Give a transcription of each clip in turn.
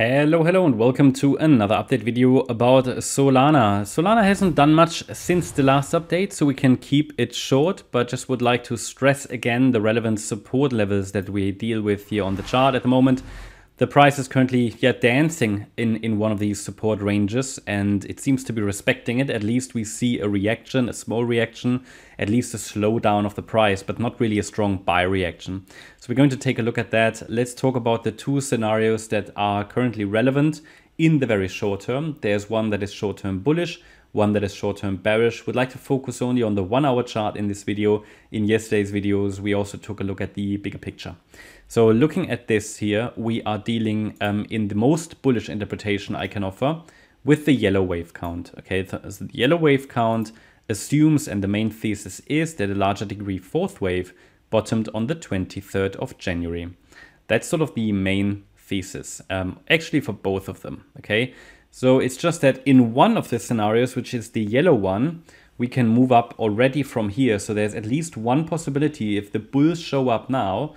Hello and welcome to another update video about Solana. Solana hasn't done much since the last update, so we can keep it short, but just would like to stress again the relevant support levels that we deal with here on the chart at the moment. The price is currently dancing in one of these support ranges, and it seems to be respecting it. At least we see a reaction, a small reaction, at least a slowdown of the price, but not really a strong buy reaction. So we're going to take a look at that. Let's talk about the two scenarios that are currently relevant in the very short term. There's one that is short-term bullish, one that is short-term bearish. Would like to focus only on the 1 hour chart in this video. In yesterday's videos, we also took a look at the bigger picture. So looking at this here, we are dealing in the most bullish interpretation I can offer with the yellow wave count. Okay, so the yellow wave count assumes, and the main thesis is, that a larger degree fourth wave bottomed on the 23rd of January. That's sort of the main thesis, actually for both of them. Okay, so it's just that in one of the scenarios, which is the yellow one, we can move up already from here. So there's at least one possibility if the bulls show up now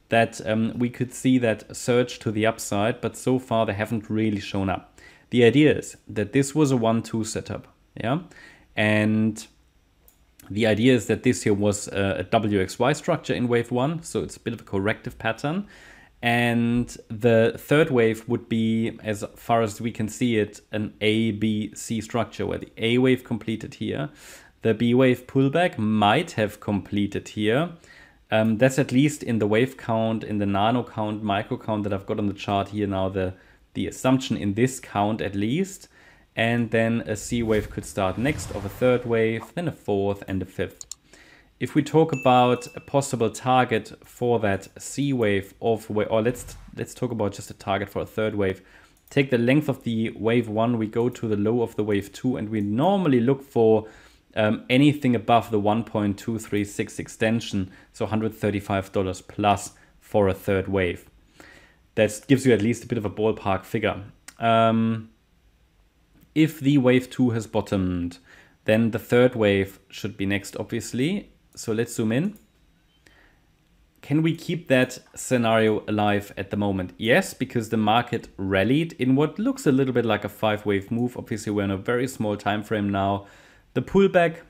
that we could see that surge to the upside, but so far they haven't really shown up. The idea is that this was a 1-2 setup, yeah? And the idea is that this here was a WXY structure in wave 1, so it's a bit of a corrective pattern. And the third wave would be, as far as we can see it, an A, B, C structure, where the A wave completed here. The B wave pullback might have completed here. That's at least in the wave count, in the nano count, micro count that I've got on the chart here now, the assumption in this count at least. And then a C wave could start next of a third wave, then a fourth and a fifth. If we talk about a possible target for that C wave or let's talk about just a target for a third wave. Take the length of the wave 1, we go to the low of the wave 2, and we normally look for anything above the 1.236 extension, so $135 plus for a third wave. That gives you at least a bit of a ballpark figure. If the wave 2 has bottomed, then the third wave should be next, obviously. So let's zoom in. Can we keep that scenario alive at the moment? Yes, because the market rallied in what looks a little bit like a 5-wave move. Obviously, we're in a very small time frame now. The pullback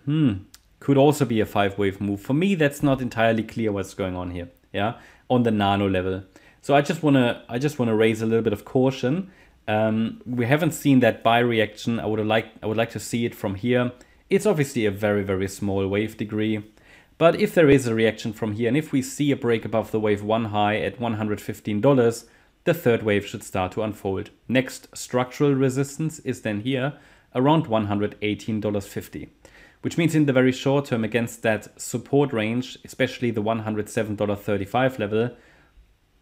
could also be a 5-wave move. For me, that's not entirely clear what's going on here, yeah, on the nano level. So I just wanna raise a little bit of caution. We haven't seen that buy reaction. I would like to see it from here. It's obviously a very, very small wave degree. But if there is a reaction from here, and if we see a break above the wave 1 high at $115, the third wave should start to unfold. Next structural resistance is then here around $118.50, which means in the very short term against that support range, especially the $107.35 level,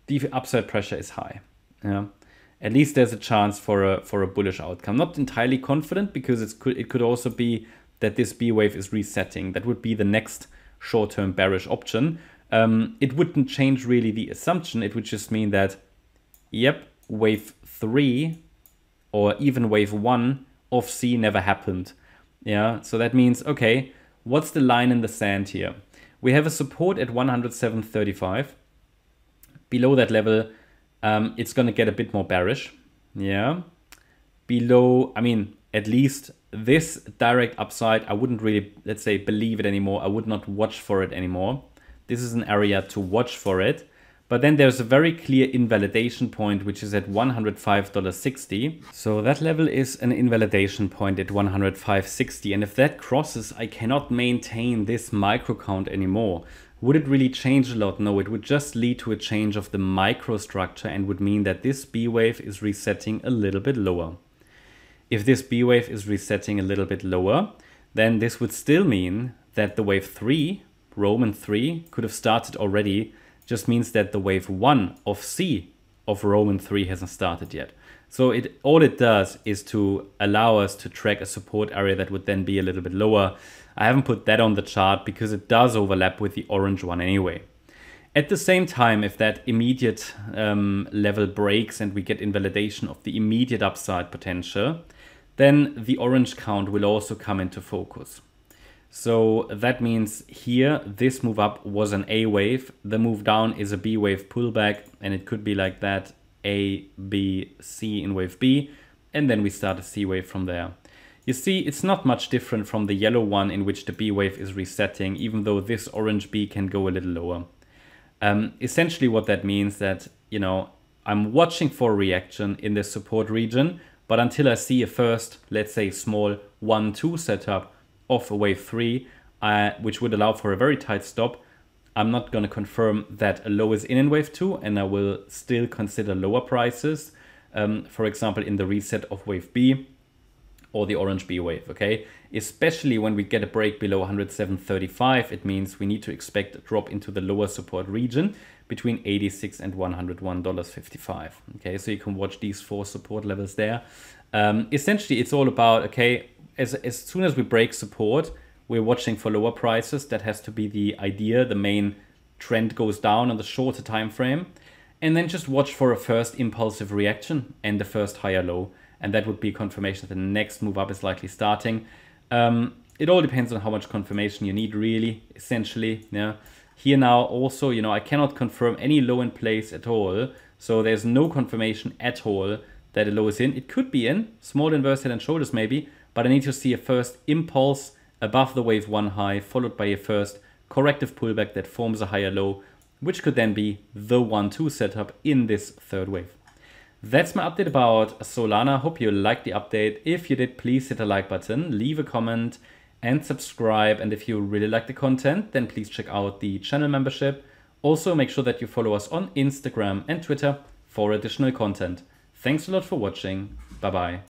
the upside pressure is high. Yeah. At least there's a chance for a bullish outcome. Not entirely confident, because it could also be that this B wave is resetting. That would be the next short-term bearish option. It wouldn't change really the assumption. It would just mean that, yep, wave 3 or even wave 1 of C never happened. Yeah, so that means, okay, what's the line in the sand here? We have a support at 107.35. Below that level, it's going to get a bit more bearish. Yeah, below, I mean, at least this direct upside, I wouldn't really, let's say, believe it anymore. I would not watch for it anymore. This is an area to watch for it. But then there's a very clear invalidation point, which is at $105.60. So that level is an invalidation point at $105.60. And if that crosses, I cannot maintain this micro count anymore. Would it really change a lot? No, it would just lead to a change of the microstructure and would mean that this B wave is resetting a little bit lower. If this B wave is resetting a little bit lower, then this would still mean that the wave 3, Roman 3, could have started already. Just means that the wave 1 of C of Roman 3 hasn't started yet. So all it does is to allow us to track a support area that would then be a little bit lower. I haven't put that on the chart because it does overlap with the orange one anyway. At the same time, if that immediate level breaks and we get invalidation of the immediate upside potential, then the orange count will also come into focus. So that means here, this move up was an A wave. The move down is a B wave pullback, and it could be like that A, B, C in wave B, and then we start a C wave from there. You see, it's not much different from the yellow one in which the B wave is resetting, even though this orange B can go a little lower. Essentially what that means that, you know, I'm watching for a reaction in the support region, but until I see a first, let's say, small 1-2 setup of a wave 3, which would allow for a very tight stop, I'm not going to confirm that a low is in wave 2, and I will still consider lower prices, for example, in the reset of wave B or the orange B wave, okay? Especially when we get a break below 107.35, it means we need to expect a drop into the lower support region between 86 and $101.55. Okay, so you can watch these 4 support levels there. Essentially, it's all about, okay, as soon as we break support, we're watching for lower prices. That has to be the idea. The main trend goes down on the shorter time frame. And then just watch for a first impulsive reaction and the first higher low. And that would be confirmation that the next move up is likely starting. It all depends on how much confirmation you need, really, essentially. Yeah. Here now also, you know, I cannot confirm any low in place at all. So there's no confirmation at all that a low is in. It could be in, small inverse head and shoulders maybe, but I need to see a first impulse above the wave 1 high, followed by a first corrective pullback that forms a higher low, which could then be the 1-2 setup in this third wave. That's my update about Solana. Hope you liked the update. If you did, please hit the like button, leave a comment and subscribe. And if you really like the content, then please check out the channel membership. Also, make sure that you follow us on Instagram and Twitter for additional content. Thanks a lot for watching. Bye-bye.